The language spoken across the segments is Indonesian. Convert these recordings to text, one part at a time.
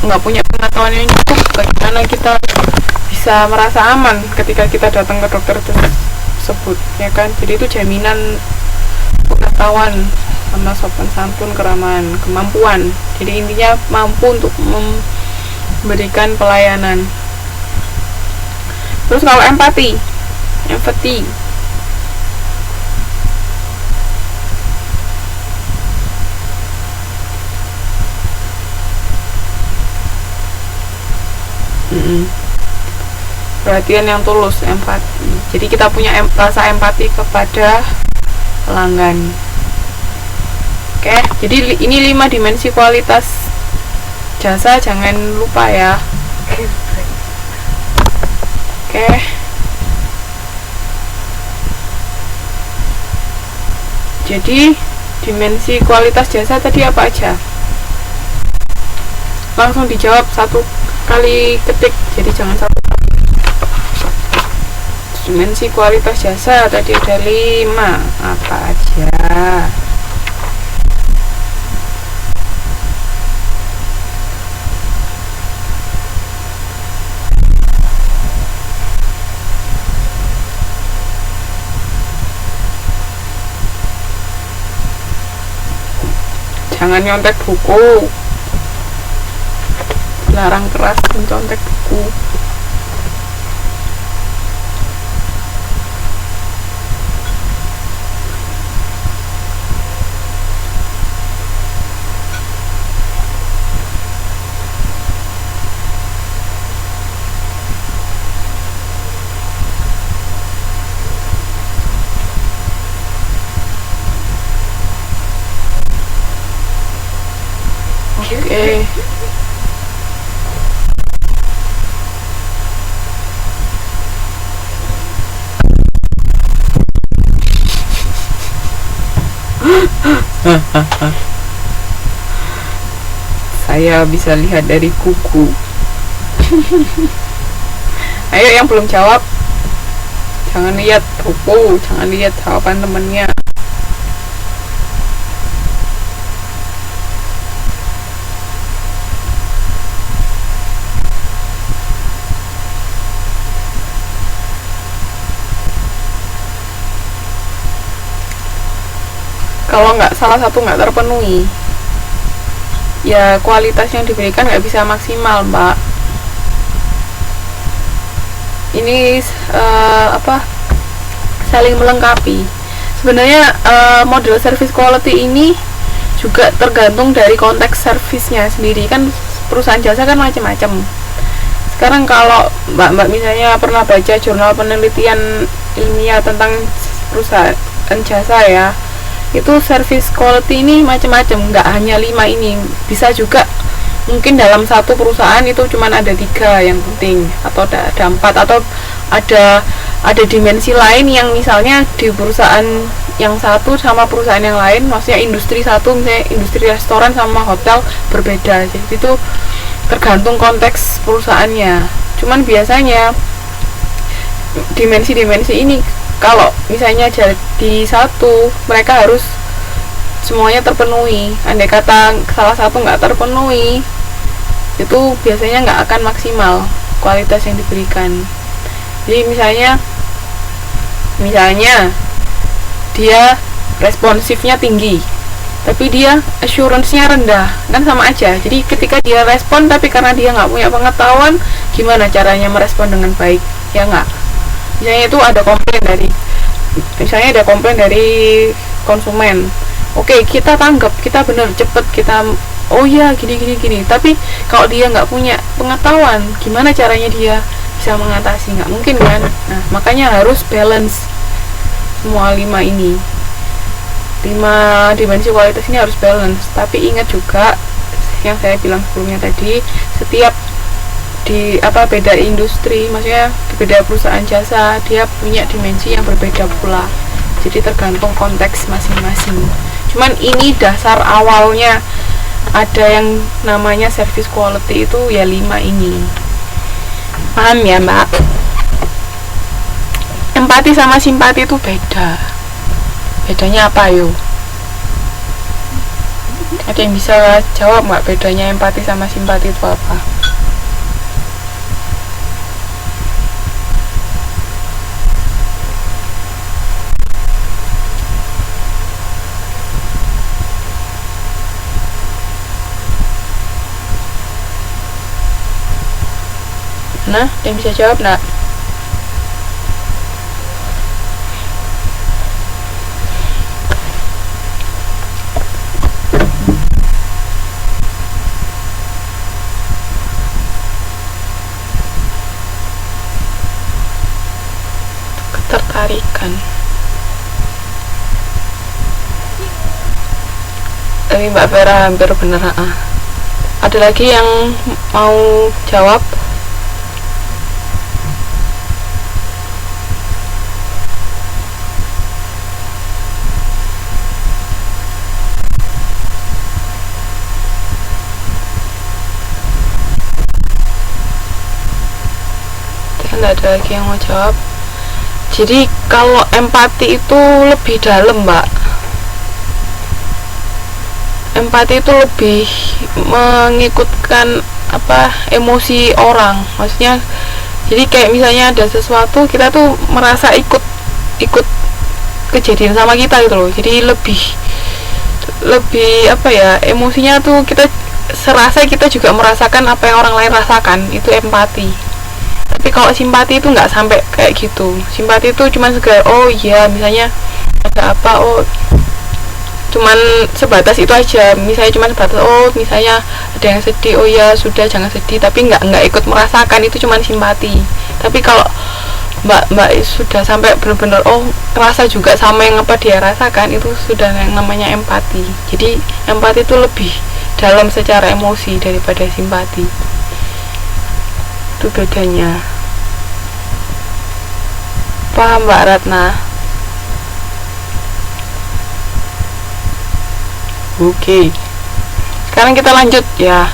nggak punya pengetahuan yang cukup, bagaimana kita bisa merasa aman ketika kita datang ke dokter tersebut, ya kan? Jadi itu jaminan pengetahuan sama sopan santun, keramahan, kemampuan. Jadi intinya mampu untuk memberikan pelayanan. Terus kalau empati perhatian yang tulus, empati. Jadi kita punya rasa empati kepada pelanggan. Oke, jadi ini 5 dimensi kualitas jasa, jangan lupa ya. Oke. Jadi dimensi kualitas jasa tadi apa aja? Langsung dijawab satu kali ketik, jadi jangan satu. Dimensi kualitas jasa tadi ada 5, apa aja? Jangan nyontek buku, larang keras mencontek buku. Oke. Saya bisa lihat dari kuku. Ayo yang belum jawab, jangan lihat buku, jangan lihat jawaban temennya. Kalau salah satu nggak terpenuhi, ya kualitas yang diberikan nggak bisa maksimal, Mbak. Ini saling melengkapi. Sebenarnya model service quality ini juga tergantung dari konteks servisnya sendiri, kan perusahaan jasa kan macam-macam. Sekarang kalau Mbak misalnya pernah baca jurnal penelitian ilmiah tentang perusahaan jasa ya, itu service quality ini macam-macam, nggak hanya 5 ini, bisa juga mungkin dalam satu perusahaan itu cuma ada 3 yang penting, atau ada 4, atau ada dimensi lain yang misalnya di perusahaan yang satu sama perusahaan yang lain, maksudnya industri satu, misalnya industri restoran sama hotel berbeda. Jadi itu tergantung konteks perusahaannya. Cuman biasanya dimensi-dimensi ini kalau misalnya jadi satu, mereka harus semuanya terpenuhi. Andai kata salah satu nggak terpenuhi, itu biasanya nggak akan maksimal kualitas yang diberikan. Jadi misalnya dia responsifnya tinggi, tapi dia assurance-nya rendah, kan sama aja. Jadi ketika dia respon tapi karena dia nggak punya pengetahuan, gimana caranya merespon dengan baik, ya nggak? Misalnya itu ada komplain dari konsumen. Oke, kita tanggap, kita bener cepet, kita oh ya gini. Tapi kalau dia nggak punya pengetahuan, gimana caranya dia bisa mengatasi? Nggak mungkin kan? Nah, makanya harus balance semua 5 ini. 5 dimensi kualitas ini harus balance. Tapi ingat juga yang saya bilang sebelumnya tadi, setiap beda industri, maksudnya beda perusahaan jasa, dia punya dimensi yang berbeda pula. Jadi tergantung konteks masing-masing. Cuman ini dasar awalnya, ada yang namanya service quality itu ya 5 ini. Paham ya, Mbak? Empati sama simpati itu beda. Bedanya apa, yo? Ada yang bisa jawab nggak bedanya empati sama simpati itu apa? Nah, yang bisa jawab nggak? Ketertarikan. Tapi Mbak Vera hampir bener. Ada lagi yang mau jawab? Tidak ada lagi yang mau jawab. Jadi kalau empati itu lebih dalam, Mbak. Empati itu lebih mengikutkan emosi orang. Maksudnya, jadi kayak misalnya ada sesuatu, kita tuh merasa ikut kejadian sama kita gitu loh. Jadi lebih emosinya tuh kita serasa kita juga merasakan apa yang orang lain rasakan. Itu empati. Tapi kalau simpati itu nggak sampai kayak gitu. Simpati itu cuma sekedar oh iya, misalnya ada apa, oh cuman sebatas itu aja. Misalnya cuma sebatas oh misalnya ada yang sedih, oh ya sudah jangan sedih, tapi nggak ikut merasakan, itu cuma simpati. Tapi kalau mbak sudah sampai benar-benar oh rasa juga sama yang apa dia rasakan, itu sudah yang namanya empati. Jadi empati itu lebih dalam secara emosi daripada simpati. Itu bedanya. Paham Mbak Ratna? Oke. Sekarang kita lanjut ya.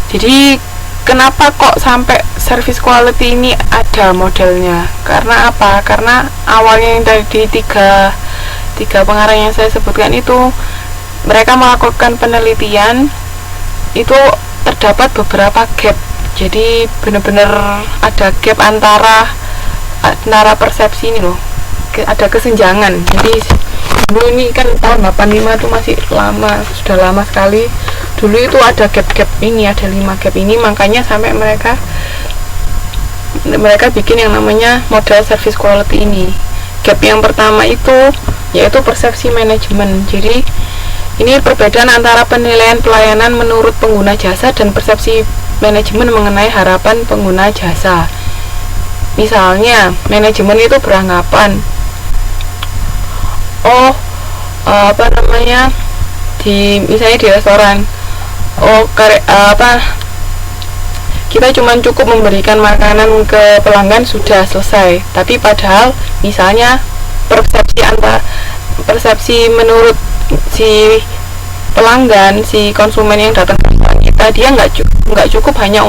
Jadi kenapa kok sampai service quality ini ada modelnya? Karena apa? Karena awalnya yang tadi tiga pengarang yang saya sebutkan itu, mereka melakukan penelitian, itu terdapat beberapa gap. Jadi benar-benar ada gap antara persepsi ini loh, ada kesenjangan. Jadi dulu ini kan tahun 85 itu masih lama, sudah lama sekali. Dulu itu ada gap ini, ada 5 gap ini, makanya sampai mereka bikin yang namanya model service quality ini. Gap yang pertama itu yaitu persepsi manajemen. Jadi ini perbedaan antara penilaian pelayanan menurut pengguna jasa dan persepsi manajemen mengenai harapan pengguna jasa. Misalnya, manajemen itu beranggapan misalnya di restoran, kita cuma cukup memberikan makanan ke pelanggan sudah selesai. Tapi padahal misalnya persepsi menurut si pelanggan, si konsumen yang datang ke restoran kita, dia nggak cukup hanya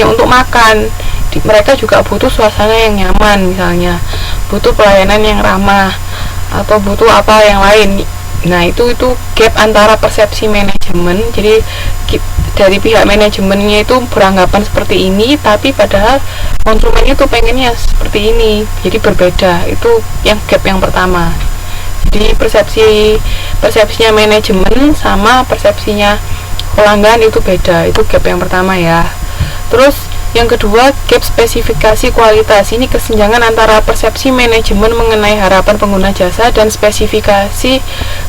untuk makan. Mereka juga butuh suasana yang nyaman, misalnya butuh pelayanan yang ramah, atau butuh apa yang lain. Nah itu gap antara persepsi manajemen. Jadi dari pihak manajemennya itu beranggapan seperti ini, tapi padahal konsumen itu pengennya seperti ini. Jadi berbeda. Itu yang gap yang pertama. Jadi persepsinya manajemen sama persepsinya pelanggan itu beda. Itu gap yang pertama ya. Terus yang kedua, gap spesifikasi kualitas. Ini kesenjangan antara persepsi manajemen mengenai harapan pengguna jasa dan spesifikasi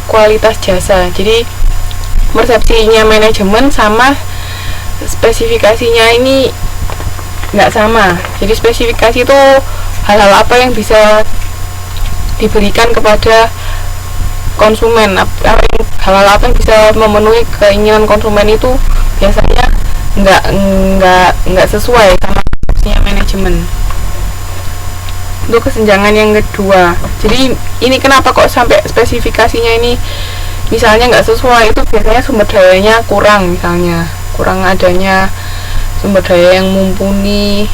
kualitas jasa. Jadi persepsinya manajemen sama spesifikasinya ini nggak sama. Jadi spesifikasi itu hal-hal apa yang bisa diberikan kepada konsumen, hal-hal apa yang bisa memenuhi keinginan konsumen, itu biasanya nggak sesuai sama persepsinya manajemen. Itu kesenjangan yang kedua. Jadi ini kenapa kok sampai spesifikasinya ini misalnya nggak sesuai, itu biasanya sumber dayanya kurang, misalnya kurang adanya sumber daya yang mumpuni.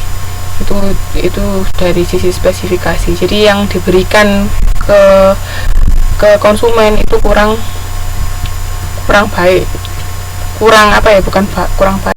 Itu dari sisi spesifikasi. Jadi yang diberikan ke konsumen itu kurang kurang baik, kurang apa ya, bukan kurang baik